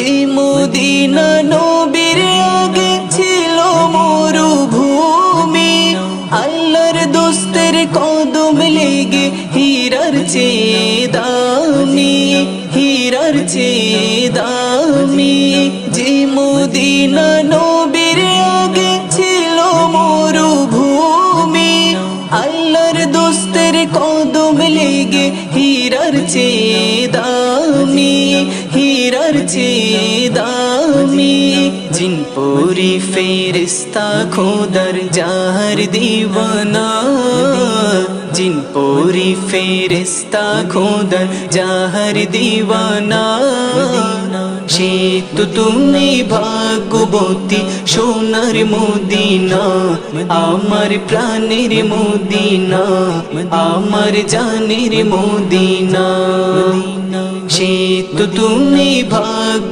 যে মদিনা নবীর আগে ছিল মরুভূমি, আল্লাহর দোস্তের কদম লেগে হীরার চেয়ে দামি, হীরার চেয়ে দামি। যে মদিনা নবীর আগে ছিল মরুভূমি, আল্লাহর দোস্তের কদম লেগে হীরার চেয়ে দামি, হীরার চেয়ে দামি। জিন পরি ফেরেশতা খোদার জাহার দিওয়ানা, জিন পরি ফেরেশতা খোদার জাহার দিওয়ানা। সে তো তুমি ভাগ্যবতী সোনার মদিনা, আমার প্রাণের মদিনা, আমার জানের মদিনা। সে তো তুমি ভাগ্য